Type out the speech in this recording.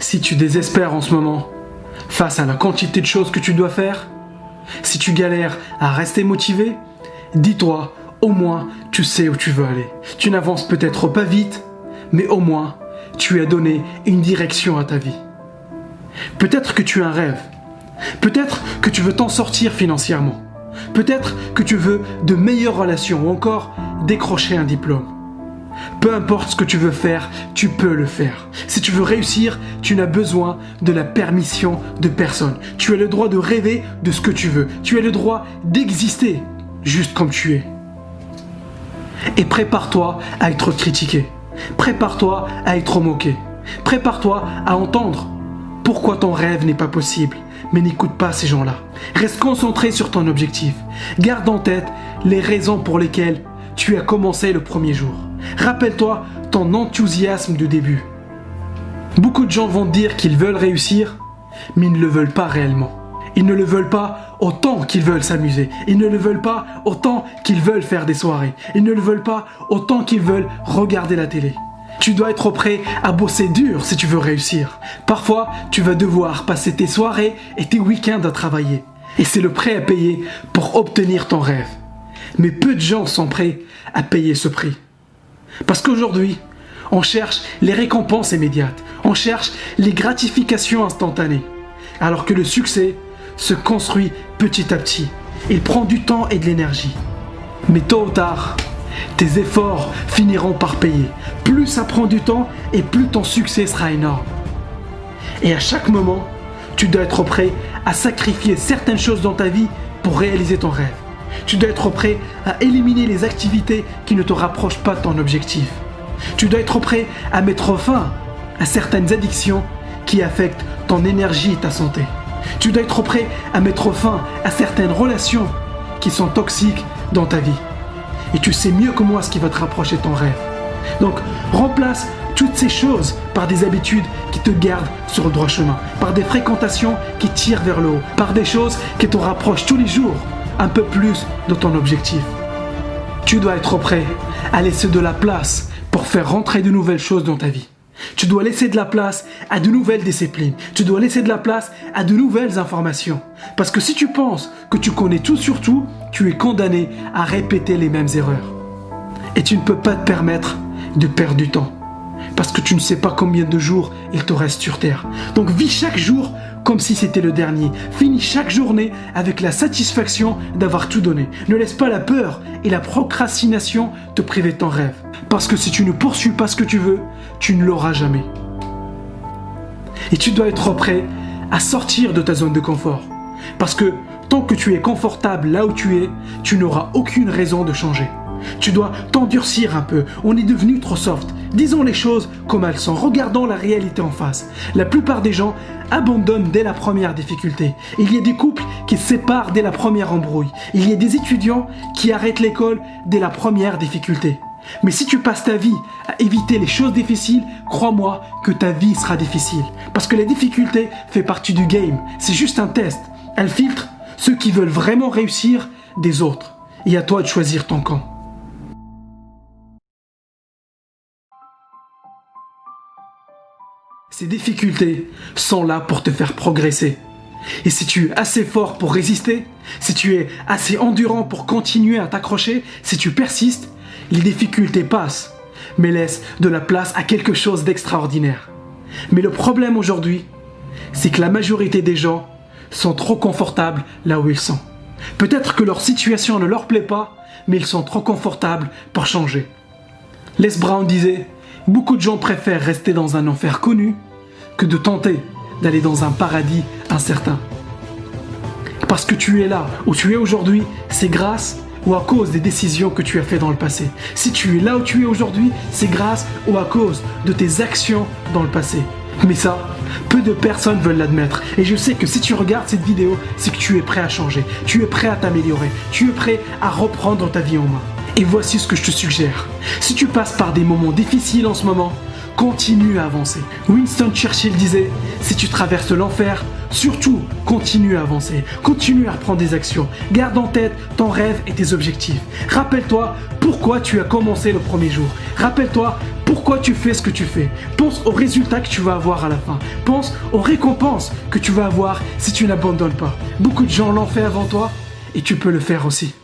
Si tu désespères en ce moment, face à la quantité de choses que tu dois faire, si tu galères à rester motivé, dis-toi, au moins tu sais où tu veux aller. Tu n'avances peut-être pas vite, mais au moins tu as donné une direction à ta vie. Peut-être que tu as un rêve, peut-être que tu veux t'en sortir financièrement, peut-être que tu veux de meilleures relations ou encore décrocher un diplôme. Peu importe ce que tu veux faire, tu peux le faire. Si tu veux réussir, tu n'as besoin de la permission de personne. Tu as le droit de rêver de ce que tu veux. Tu as le droit d'exister juste comme tu es. Et prépare-toi à être critiqué. Prépare-toi à être moqué. Prépare-toi à entendre pourquoi ton rêve n'est pas possible. Mais n'écoute pas ces gens-là. Reste concentré sur ton objectif. Garde en tête les raisons pour lesquelles tu as commencé le premier jour. Rappelle-toi ton enthousiasme de début. Beaucoup de gens vont dire qu'ils veulent réussir, mais ils ne le veulent pas réellement. Ils ne le veulent pas autant qu'ils veulent s'amuser. Ils ne le veulent pas autant qu'ils veulent faire des soirées. Ils ne le veulent pas autant qu'ils veulent regarder la télé. Tu dois être prêt à bosser dur si tu veux réussir. Parfois, tu vas devoir passer tes soirées et tes week-ends à travailler. Et c'est le prix à payer pour obtenir ton rêve. Mais peu de gens sont prêts à payer ce prix. Parce qu'aujourd'hui, on cherche les récompenses immédiates. On cherche les gratifications instantanées. Alors que le succès se construit petit à petit. Il prend du temps et de l'énergie. Mais tôt ou tard, tes efforts finiront par payer. Plus ça prend du temps et plus ton succès sera énorme. Et à chaque moment, tu dois être prêt à sacrifier certaines choses dans ta vie pour réaliser ton rêve. Tu dois être prêt à éliminer les activités qui ne te rapprochent pas de ton objectif. Tu dois être prêt à mettre fin à certaines addictions qui affectent ton énergie et ta santé. Tu dois être prêt à mettre fin à certaines relations qui sont toxiques dans ta vie. Et tu sais mieux que moi ce qui va te rapprocher de ton rêve. Donc, remplace toutes ces choses par des habitudes qui te gardent sur le droit chemin, par des fréquentations qui tirent vers le haut, par des choses qui te rapprochent tous les jours un peu plus de ton objectif. Tu dois être prêt à laisser de la place pour faire rentrer de nouvelles choses dans ta vie. Tu dois laisser de la place à de nouvelles disciplines. Tu dois laisser de la place à de nouvelles informations. Parce que si tu penses que tu connais tout sur tout, tu es condamné à répéter les mêmes erreurs. Et tu ne peux pas te permettre de perdre du temps. Parce que tu ne sais pas combien de jours il te reste sur Terre. Donc vis chaque jour comme si c'était le dernier. Finis chaque journée avec la satisfaction d'avoir tout donné. Ne laisse pas la peur et la procrastination te priver de ton rêve. Parce que si tu ne poursuis pas ce que tu veux, tu ne l'auras jamais. Et tu dois être prêt à sortir de ta zone de confort. Parce que tant que tu es confortable là où tu es, tu n'auras aucune raison de changer. Tu dois t'endurcir un peu. On est devenu trop soft. Disons les choses comme elles sont. Regardons la réalité en face. La plupart des gens abandonnent dès la première difficulté. Il y a des couples qui se séparent dès la première embrouille. Il y a des étudiants qui arrêtent l'école dès la première difficulté. Mais si tu passes ta vie à éviter les choses difficiles, crois-moi que ta vie sera difficile. Parce que la difficulté fait partie du game. C'est juste un test. Elle filtre ceux qui veulent vraiment réussir des autres. Et à toi de choisir ton camp. Ces difficultés sont là pour te faire progresser. Et si tu es assez fort pour résister, si tu es assez endurant pour continuer à t'accrocher, si tu persistes, les difficultés passent, mais laissent de la place à quelque chose d'extraordinaire. Mais le problème aujourd'hui, c'est que la majorité des gens sont trop confortables là où ils sont. Peut-être que leur situation ne leur plaît pas, mais ils sont trop confortables pour changer. Les Brown disait « Beaucoup de gens préfèrent rester dans un enfer connu que de tenter d'aller dans un paradis incertain. » Parce que tu es là où tu es aujourd'hui, c'est grâce ou à cause des décisions que tu as faites dans le passé. Si tu es là où tu es aujourd'hui, c'est grâce ou à cause de tes actions dans le passé. Mais ça, peu de personnes veulent l'admettre. Et je sais que si tu regardes cette vidéo, c'est que tu es prêt à changer. Tu es prêt à t'améliorer. Tu es prêt à reprendre ta vie en main. Et voici ce que je te suggère. Si tu passes par des moments difficiles en ce moment, continue à avancer. Winston Churchill disait « Si tu traverses l'enfer, surtout continue à avancer. Continue à reprendre des actions. Garde en tête ton rêve et tes objectifs. Rappelle-toi pourquoi tu as commencé le premier jour. Rappelle-toi pourquoi tu fais ce que tu fais. Pense aux résultats que tu vas avoir à la fin. Pense aux récompenses que tu vas avoir si tu n'abandonnes pas. Beaucoup de gens l'ont fait avant toi et tu peux le faire aussi.